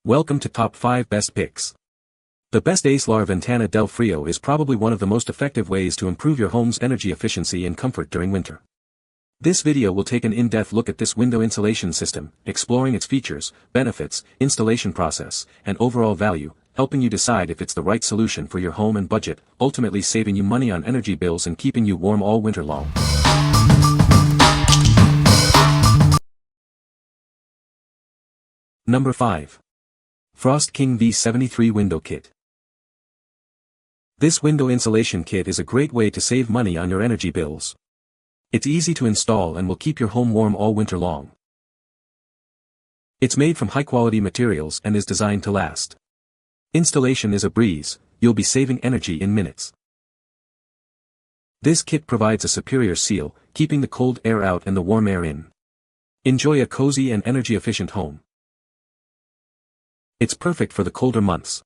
Welcome to Top 5 Best Picks. The best Aislar Ventana Del Frio is probably one of the most effective ways to improve your home's energy efficiency and comfort during winter. This video will take an in-depth look at this window insulation system, exploring its features, benefits, installation process, and overall value, helping you decide if it's the right solution for your home and budget, ultimately saving you money on energy bills and keeping you warm all winter long. Number 5. Frost King V73 Window Kit. This window insulation kit is a great way to save money on your energy bills. It's easy to install and will keep your home warm all winter long. It's made from high-quality materials and is designed to last. Installation is a breeze, you'll be saving energy in minutes. This kit provides a superior seal, keeping the cold air out and the warm air in. Enjoy a cozy and energy-efficient home. It's perfect for the colder months.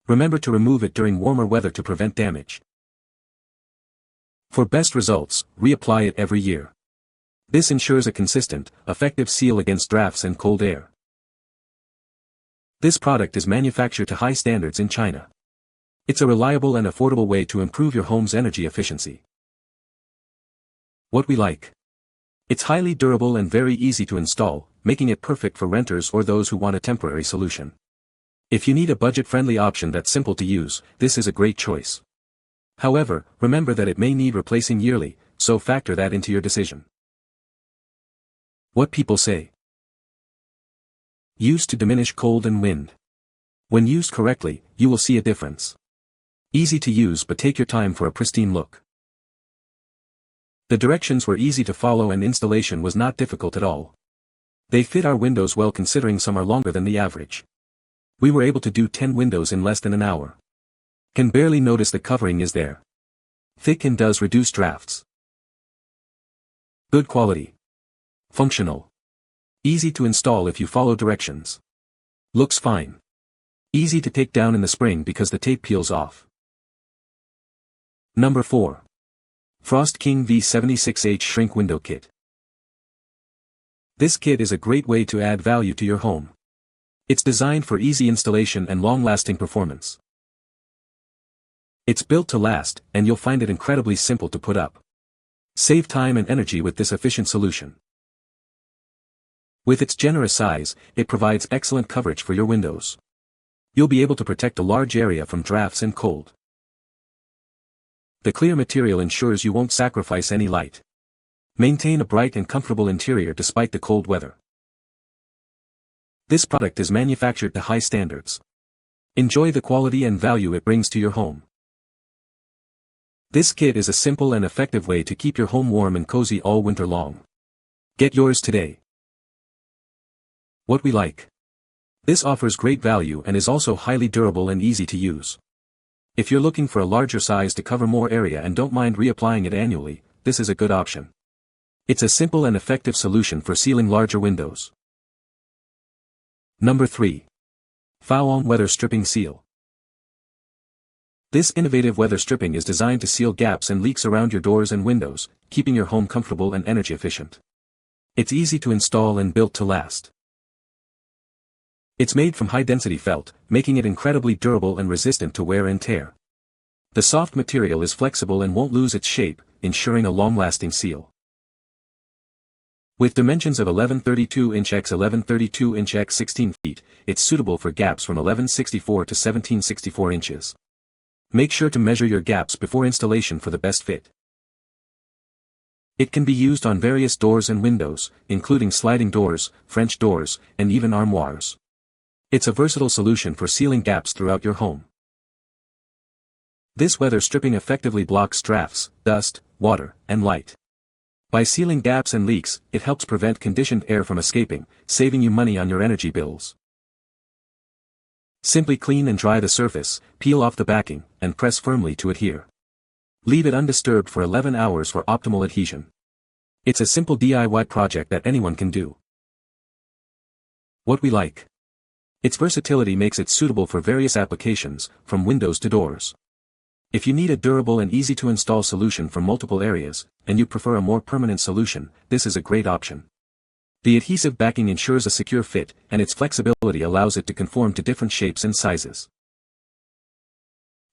Remember to remove it during warmer weather to prevent damage. For best results, reapply it every year. This ensures a consistent, effective seal against drafts and cold air. This product is manufactured to high standards in China. It's a reliable and affordable way to improve your home's energy efficiency. What we like. It's highly durable and very easy to install, making it perfect for renters or those who want a temporary solution. If you need a budget-friendly option that's simple to use, this is a great choice. However, remember that it may need replacing yearly, so factor that into your decision. What people say. Used to diminish cold and wind. When used correctly, you will see a difference. Easy to use but take your time for a pristine look. The directions were easy to follow and installation was not difficult at all. They fit our windows well considering some are longer than the average. We were able to do 10 windows in less than an hour. Can barely notice the covering is there. Thick and does reduce drafts. Good quality. Functional. Easy to install if you follow directions. Looks fine. Easy to take down in the spring because the tape peels off. Number 4. Frost King V76H Shrink Window Kit. This kit is a great way to add value to your home. It's designed for easy installation and long-lasting performance. It's built to last, and you'll find it incredibly simple to put up. Save time and energy with this efficient solution. With its generous size, it provides excellent coverage for your windows. You'll be able to protect a large area from drafts and cold. The clear material ensures you won't sacrifice any light. Maintain a bright and comfortable interior despite the cold weather. This product is manufactured to high standards. Enjoy the quality and value it brings to your home. This kit is a simple and effective way to keep your home warm and cozy all winter long. Get yours today. What we like. This offers great value and is also highly durable and easy to use. If you're looking for a larger size to cover more area and don't mind reapplying it annually, this is a good option. It's a simple and effective solution for sealing larger windows. Number 3. Fowong Weather Stripping Seal. This innovative weather stripping is designed to seal gaps and leaks around your doors and windows, keeping your home comfortable and energy efficient. It's easy to install and built to last. It's made from high-density felt, making it incredibly durable and resistant to wear and tear. The soft material is flexible and won't lose its shape, ensuring a long-lasting seal. With dimensions of 1132" x 1132" x 16 feet, it's suitable for gaps from 1164 to 1764 inches. Make sure to measure your gaps before installation for the best fit. It can be used on various doors and windows, including sliding doors, French doors, and even armoires. It's a versatile solution for sealing gaps throughout your home. This weather stripping effectively blocks drafts, dust, water, and light. By sealing gaps and leaks, it helps prevent conditioned air from escaping, saving you money on your energy bills. Simply clean and dry the surface, peel off the backing, and press firmly to adhere. Leave it undisturbed for 11 hours for optimal adhesion. It's a simple DIY project that anyone can do. What we like. Its versatility makes it suitable for various applications, from windows to doors. If you need a durable and easy-to-install solution for multiple areas, and you prefer a more permanent solution, this is a great option. The adhesive backing ensures a secure fit, and its flexibility allows it to conform to different shapes and sizes.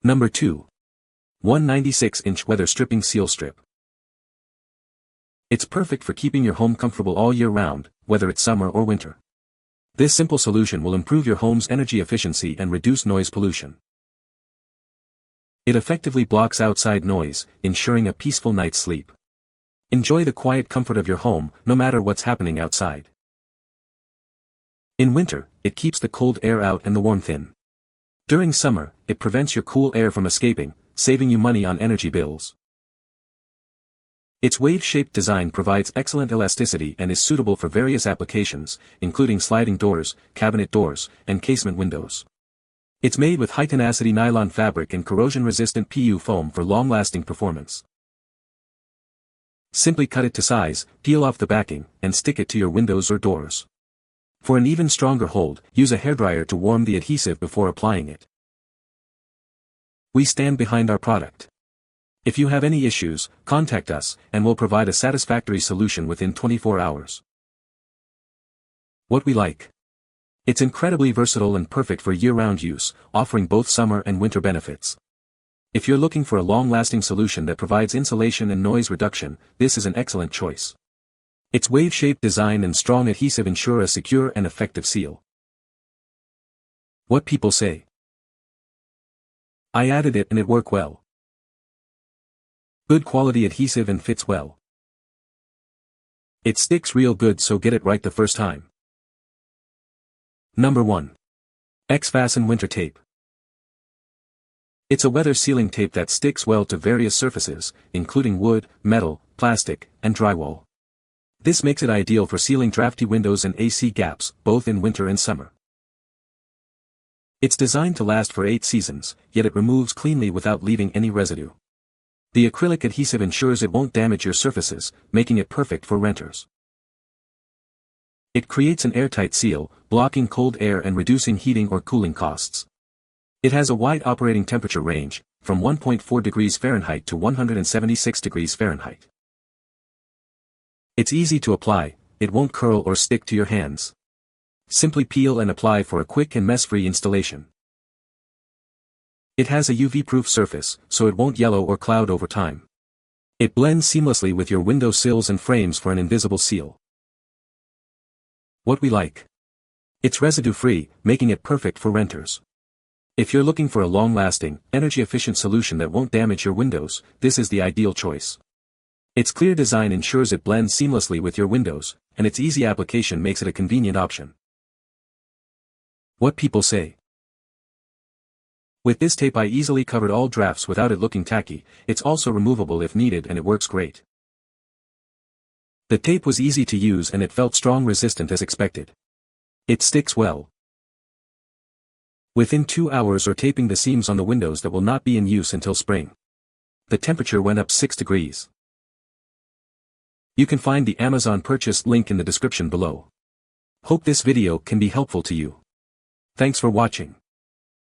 Number 2. 196-inch weather stripping seal strip. It's perfect for keeping your home comfortable all year round, whether it's summer or winter. This simple solution will improve your home's energy efficiency and reduce noise pollution. It effectively blocks outside noise, ensuring a peaceful night's sleep. Enjoy the quiet comfort of your home, no matter what's happening outside. In winter, it keeps the cold air out and the warmth in. During summer, it prevents your cool air from escaping, saving you money on energy bills. Its wave-shaped design provides excellent elasticity and is suitable for various applications, including sliding doors, cabinet doors, and casement windows. It's made with high-tenacity nylon fabric and corrosion-resistant PU foam for long-lasting performance. Simply cut it to size, peel off the backing, and stick it to your windows or doors. For an even stronger hold, use a hairdryer to warm the adhesive before applying it. We stand behind our product. If you have any issues, contact us, and we'll provide a satisfactory solution within 24 hours. What we like. It's incredibly versatile and perfect for year-round use, offering both summer and winter benefits. If you're looking for a long-lasting solution that provides insulation and noise reduction, this is an excellent choice. Its wave-shaped design and strong adhesive ensure a secure and effective seal. What people say. I added it and it worked well. Good quality adhesive and fits well. It sticks real good, so get it right the first time. Number 1. XFasten Winter Tape. It's a weather sealing tape that sticks well to various surfaces, including wood, metal, plastic, and drywall. This makes it ideal for sealing drafty windows and AC gaps, both in winter and summer. It's designed to last for 8 seasons, yet it removes cleanly without leaving any residue. The acrylic adhesive ensures it won't damage your surfaces, making it perfect for renters. It creates an airtight seal, blocking cold air and reducing heating or cooling costs. It has a wide operating temperature range, from 1.4 degrees Fahrenheit to 176 degrees Fahrenheit. It's easy to apply, it won't curl or stick to your hands. Simply peel and apply for a quick and mess-free installation. It has a UV-proof surface, so it won't yellow or cloud over time. It blends seamlessly with your window sills and frames for an invisible seal. What we like. It's residue-free, making it perfect for renters. If you're looking for a long-lasting, energy-efficient solution that won't damage your windows, this is the ideal choice. Its clear design ensures it blends seamlessly with your windows, and its easy application makes it a convenient option. What people say. With this tape I easily covered all drafts without it looking tacky. It's also removable if needed and it works great. The tape was easy to use and it felt strong resistant as expected. It sticks well. Within 2 hours or taping the seams on the windows that will not be in use until spring. The temperature went up 6 degrees. You can find the Amazon purchase link in the description below. Hope this video can be helpful to you. Thanks for watching.